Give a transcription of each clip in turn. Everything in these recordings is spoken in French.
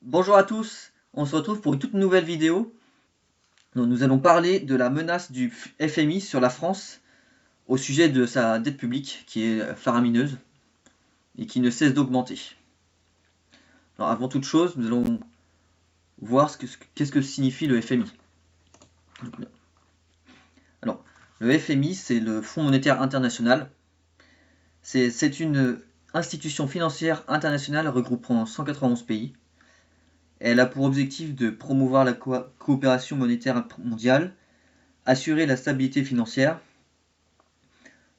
Bonjour à tous, on se retrouve pour une toute nouvelle vidéo. Nous allons parler de la menace du FMI sur la France au sujet de sa dette publique qui est faramineuse et qui ne cesse d'augmenter. Alors avant toute chose, nous allons voir qu'est-ce que signifie le FMI. Alors, le FMI, c'est le Fonds monétaire international. C'est une institution financière internationale regroupant 191 pays. Elle a pour objectif de promouvoir la coopération monétaire mondiale, assurer la stabilité financière,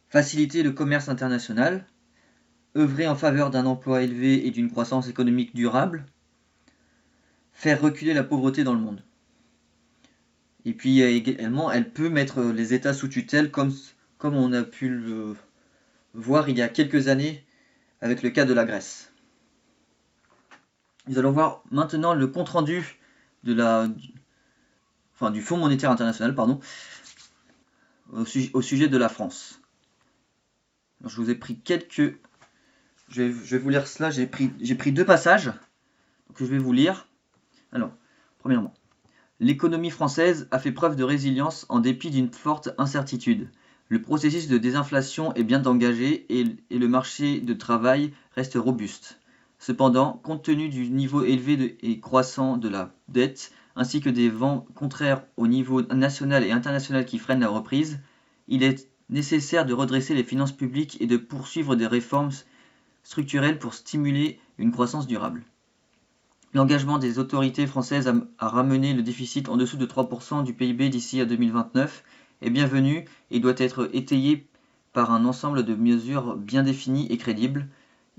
faciliter le commerce international, œuvrer en faveur d'un emploi élevé et d'une croissance économique durable, faire reculer la pauvreté dans le monde. Et puis également, elle peut mettre les États sous tutelle comme on a pu le voir il y a quelques années avec le cas de la Grèce. Nous allons voir maintenant le compte-rendu du Fonds monétaire international au sujet de la France. Alors, je vous ai pris quelques... Je vais vous lire cela, j'ai pris deux passages que je vais vous lire. Alors, premièrement, l'économie française a fait preuve de résilience en dépit d'une forte incertitude. Le processus de désinflation est bien engagé et le marché de travail reste robuste. Cependant, compte tenu du niveau élevé et croissant de la dette, ainsi que des vents contraires au niveau national et international qui freinent la reprise, il est nécessaire de redresser les finances publiques et de poursuivre des réformes structurelles pour stimuler une croissance durable. L'engagement des autorités françaises à ramener le déficit en dessous de 3% du PIB d'ici à 2029 est bienvenu et doit être étayé par un ensemble de mesures bien définies et crédibles.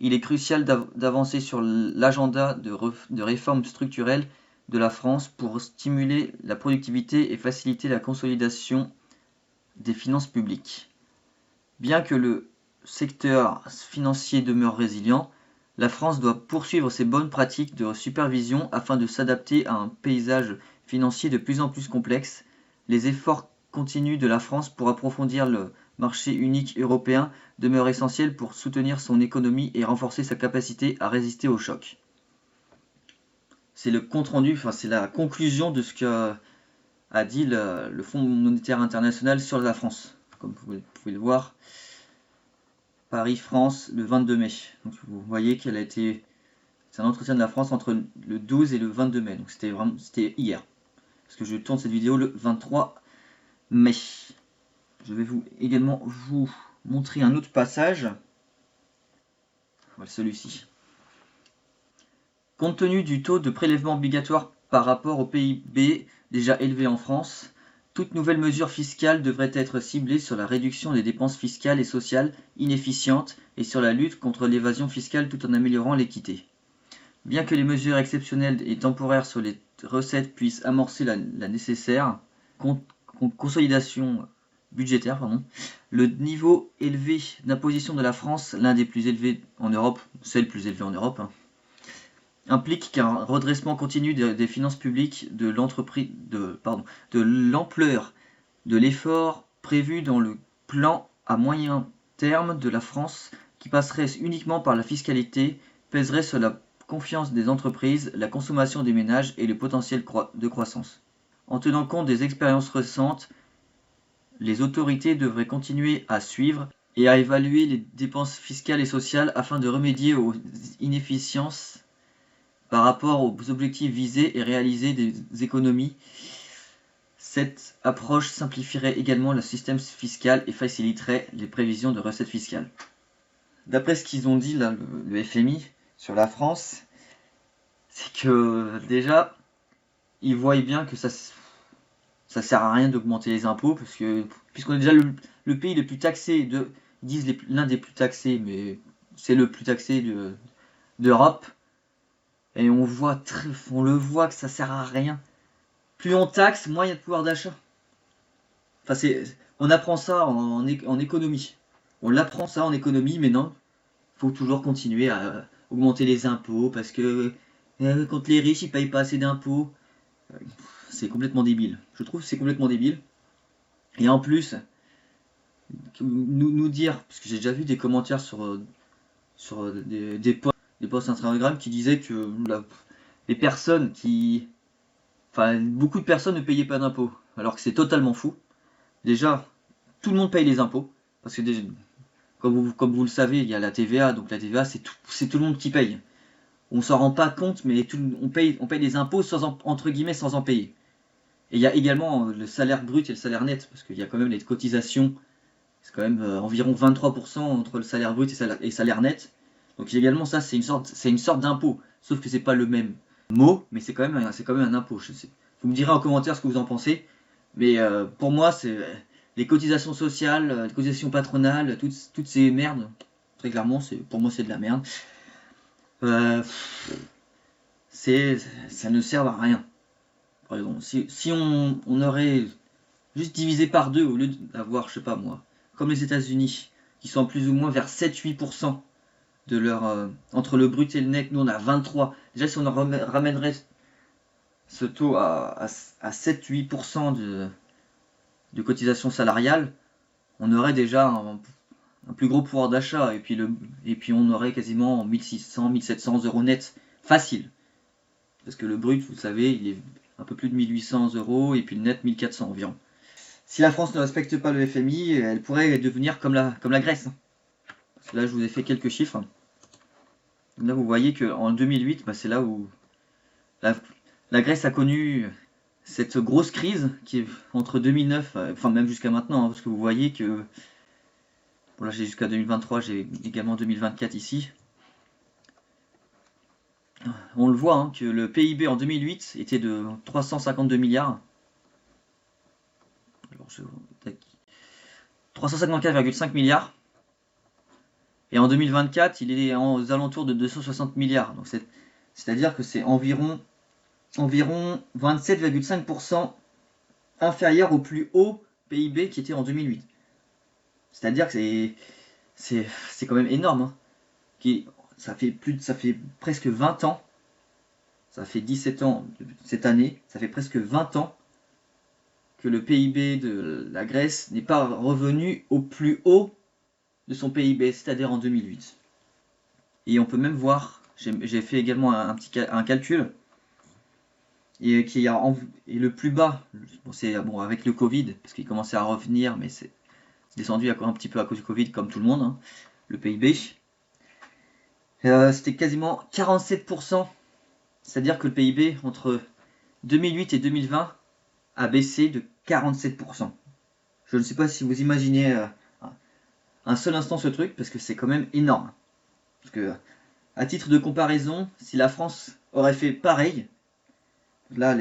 Il est crucial d'avancer sur l'agenda de réformes structurelles de la France pour stimuler la productivité et faciliter la consolidation des finances publiques. Bien que le secteur financier demeure résilient, la France doit poursuivre ses bonnes pratiques de supervision afin de s'adapter à un paysage financier de plus en plus complexe. Les efforts continus de la France pour approfondir le marché unique européen demeurent essentiels pour soutenir son économie et renforcer sa capacité à résister aux chocs. C'est le compte-rendu, c'est la conclusion de ce qu'a dit le Fonds monétaire international sur la France. Comme vous pouvez le voir, Paris-France le 22 mai. Donc vous voyez qu'elle a été... C'est un entretien de la France entre le 12 et le 22 mai. Donc c'était hier. Parce que je tourne cette vidéo le 23 mai. Je vais également vous montrer un autre passage. Voilà celui-ci. Compte tenu du taux de prélèvement obligatoire par rapport au PIB déjà élevé en France, toute nouvelle mesure fiscale devrait être ciblée sur la réduction des dépenses fiscales et sociales inefficientes et sur la lutte contre l'évasion fiscale tout en améliorant l'équité. Bien que les mesures exceptionnelles et temporaires sur les recettes puissent amorcer la nécessaire consolidation budgétaire, le niveau élevé d'imposition de la France, l'un des plus élevés en Europe, c'est le plus élevé en Europe, implique qu'un redressement continu des finances publiques de l'ampleur de l'effort prévu dans le plan à moyen terme de la France, qui passerait uniquement par la fiscalité, pèserait sur la confiance des entreprises, la consommation des ménages et le potentiel de croissance. En tenant compte des expériences récentes, les autorités devraient continuer à suivre et à évaluer les dépenses fiscales et sociales afin de remédier aux inefficiences par rapport aux objectifs visés et réaliser des économies. Cette approche simplifierait également le système fiscal et faciliterait les prévisions de recettes fiscales. D'après ce qu'ils ont dit là, le FMI sur la France, c'est que déjà, ils voient bien que ça sert à rien d'augmenter les impôts, puisqu'on est déjà le pays le plus taxé, ils disent l'un des plus taxés, mais c'est le plus taxé d'Europe. Et on le voit que ça sert à rien. Plus on taxe, moins il y a de pouvoir d'achat. On apprend ça en économie. On l'apprend ça en économie, mais non, il faut toujours continuer à augmenter les impôts parce que quand les riches ils payent pas assez d'impôts, c'est complètement débile. Je trouve que c'est complètement débile. Et en plus, nous dire, parce que j'ai déjà vu des commentaires sur des posts Instagram qui disaient que les personnes qui... Enfin, beaucoup de personnes ne payaient pas d'impôts, alors que c'est totalement fou. Déjà, tout le monde paye les impôts, parce que déjà, comme vous le savez, il y a la TVA, donc la TVA, c'est tout le monde qui paye. On s'en rend pas compte, mais on paye des impôts entre guillemets sans en payer. Et il y a également le salaire brut et le salaire net, parce qu'il y a quand même les cotisations, c'est quand même environ 23% entre le salaire brut et salaire net. Donc également ça, c'est une sorte d'impôt, sauf que c'est pas le même mot, mais c'est quand même un impôt. Je sais. Vous me direz en commentaire ce que vous en pensez, mais pour moi, c'est les cotisations sociales, les cotisations patronales, toutes ces merdes, très clairement, pour moi c'est de la merde. Euh, ça ne sert à rien. Par exemple, si on aurait juste divisé par deux au lieu d'avoir, je sais pas moi, comme les États-Unis, qui sont plus ou moins vers 7-8% de leur entre le brut et le net, nous on a 23. Déjà si on ramènerait ce taux à 7-8% de cotisation salariale, on aurait déjà un plus gros pouvoir d'achat et puis on aurait quasiment 1600-1700 euros net facile. Parce que le brut, vous savez, il est un peu plus de 1800 euros et puis le net 1400 environ. Si la France ne respecte pas le FMI, elle pourrait devenir comme la Grèce. Parce que là, je vous ai fait quelques chiffres. Là, vous voyez qu'en 2008, c'est là où la Grèce a connu cette grosse crise qui est entre 2009, enfin même jusqu'à maintenant, parce que vous voyez que... Bon là j'ai jusqu'à 2023, j'ai également 2024 ici. On le voit, que le PIB en 2008 était de 352 milliards. Alors, 354,5 milliards. Et en 2024, il est aux alentours de 260 milliards. Donc c'est-à-dire que c'est environ 27,5% inférieur au plus haut PIB qui était en 2008. C'est-à-dire que c'est quand même énorme. Ça fait presque 20 ans. Ça fait 17 ans cette année. Ça fait presque 20 ans que le PIB de la Grèce n'est pas revenu au plus haut de son PIB, c'est-à-dire en 2008. Et on peut même voir, j'ai fait également un calcul, et le plus bas, c'est avec le Covid, parce qu'il commençait à revenir, mais c'est descendu un petit peu à cause du Covid, comme tout le monde, le PIB. C'était quasiment 47%, c'est-à-dire que le PIB entre 2008 et 2020 a baissé de 47%. Je ne sais pas si vous imaginez un seul instant ce truc, parce que c'est quand même énorme. Parce que, à titre de comparaison, si la France aurait fait pareil, là,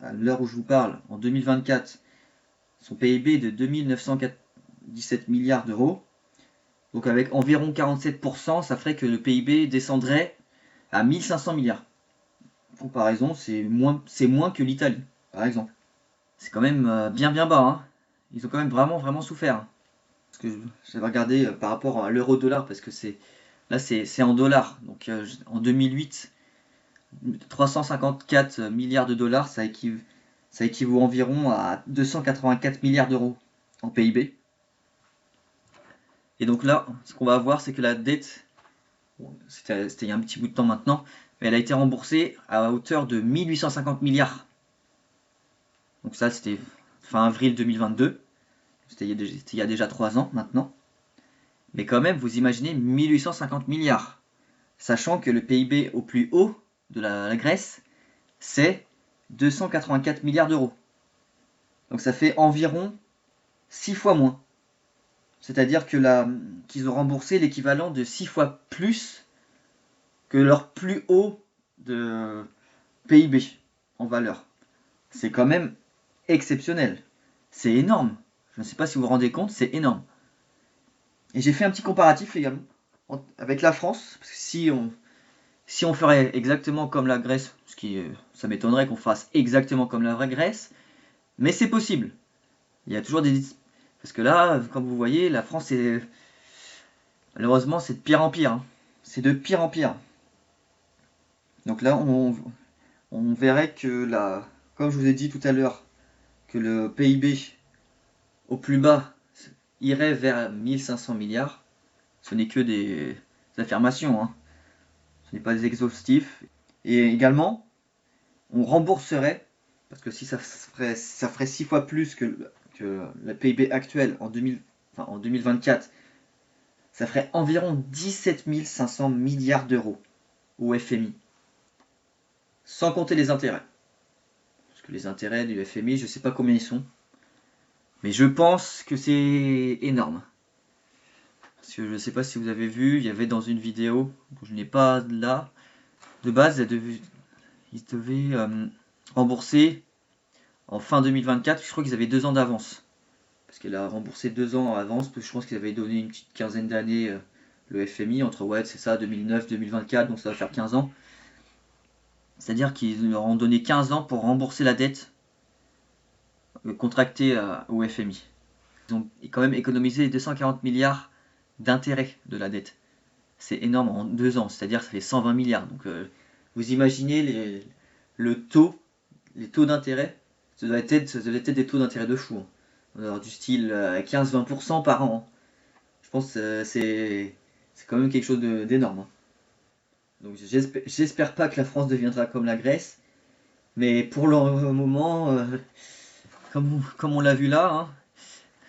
à l'heure où je vous parle, en 2024, son PIB est de 2917 milliards d'euros. Donc avec environ 47%, ça ferait que le PIB descendrait à 1500 milliards. En comparaison, c'est moins que l'Italie, par exemple. C'est quand même bien bas. Ils ont quand même vraiment souffert. Parce que j'avais regardé par rapport à l'euro-dollar, parce que là c'est en dollars. Donc en 2008, 354 milliards de dollars, ça équivaut environ à 284 milliards d'euros en PIB. Et donc là, ce qu'on va voir, c'est que la dette, c'était il y a un petit bout de temps maintenant, mais elle a été remboursée à hauteur de 1850 milliards. Donc ça, c'était fin avril 2022. C'était il y a déjà 3 ans maintenant. Mais quand même, vous imaginez 1850 milliards. Sachant que le PIB au plus haut de la Grèce, c'est 284 milliards d'euros. Donc ça fait environ 6 fois moins. C'est-à-dire qu'ils ont remboursé l'équivalent de 6 fois plus que leur plus haut de PIB en valeur. C'est quand même exceptionnel. C'est énorme. Je ne sais pas si vous vous rendez compte, c'est énorme. Et j'ai fait un petit comparatif également avec la France. Parce que si on ferait exactement comme la Grèce, ça m'étonnerait qu'on fasse exactement comme la vraie Grèce, mais c'est possible. Il y a toujours parce que là, comme vous voyez, la France malheureusement, c'est de pire en pire. C'est de pire en pire. Donc là, on verrait que comme je vous ai dit tout à l'heure, que le PIB au plus bas irait vers 1500 milliards. Ce n'est que des affirmations. Ce n'est pas des exhaustifs. Et également, on rembourserait, parce que si ça ferait 6 fois plus que le PIB actuel en 2024, ça ferait environ 17 500 milliards d'euros au FMI. Sans compter les intérêts. Parce que les intérêts du FMI, je ne sais pas combien ils sont. Mais je pense que c'est énorme. Parce que je ne sais pas si vous avez vu, il y avait dans une vidéo, je n'ai pas là, de base, ils devaient rembourser en fin 2024, je crois qu'ils avaient 2 ans d'avance. Parce qu'elle a remboursé 2 ans en avance, parce que je pense qu'ils avaient donné une petite quinzaine d'années, le FMI, entre, ouais, c'est ça, 2009-2024, donc ça va faire 15 ans. C'est-à-dire qu'ils leur ont donné 15 ans pour rembourser la dette contractée au FMI. Ils ont quand même économisé 240 milliards d'intérêts de la dette. C'est énorme en 2 ans, c'est-à-dire que ça fait 120 milliards. Donc vous imaginez les taux d'intérêt, ça doit être des taux d'intérêt de fou. Alors, du style 15-20% par an. Je pense que c'est quand même quelque chose d'énorme. Donc j'espère pas que la France deviendra comme la Grèce, mais pour le moment, comme on l'a vu là, hein,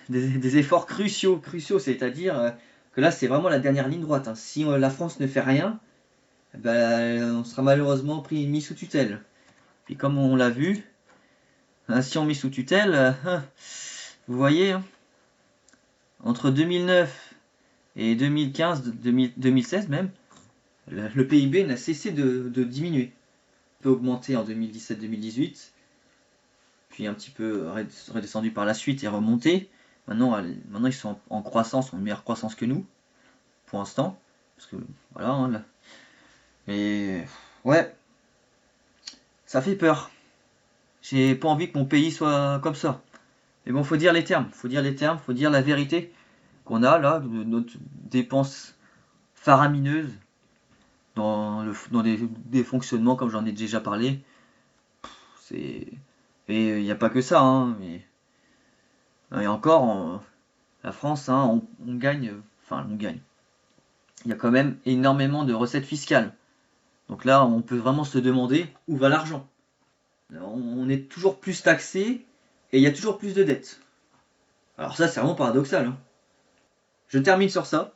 des efforts cruciaux, c'est-à-dire que là c'est vraiment la dernière ligne droite. Hein. Si la France ne fait rien, ben, on sera malheureusement mis sous tutelle. Puis comme on l'a vu, si on met sous tutelle, vous voyez, hein, entre 2009 et 2015, 2016 même, le PIB n'a cessé de diminuer. Un peu augmenté en 2017-2018, puis un petit peu redescendu par la suite et remonté. Maintenant ils sont en croissance, en meilleure croissance que nous, pour l'instant. Parce que voilà, hein, là. Mais ouais, ça fait peur. J'ai pas envie que mon pays soit comme ça. Mais bon, faut dire les termes, faut dire la vérité qu'on a là, de notre dépense faramineuse dans des fonctionnements comme j'en ai déjà parlé. Et il n'y a pas que ça, hein, et encore, la France, hein, on gagne, on gagne. Il y a quand même énormément de recettes fiscales. Donc là, on peut vraiment se demander où va l'argent. On est toujours plus taxé et il y a toujours plus de dettes. Alors ça, c'est vraiment paradoxal. Hein. Je termine sur ça.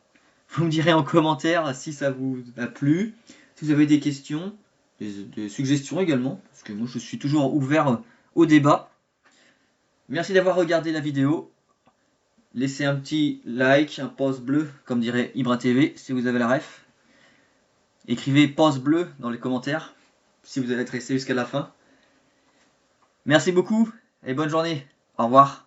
Vous me direz en commentaire si ça vous a plu, si vous avez des questions, des suggestions également, parce que moi je suis toujours ouvert au débat. Merci d'avoir regardé la vidéo. Laissez un petit like, un pouce bleu, comme dirait Ibra TV, si vous avez la ref. Écrivez pouce bleu dans les commentaires, si vous êtes resté jusqu'à la fin. Merci beaucoup et bonne journée. Au revoir.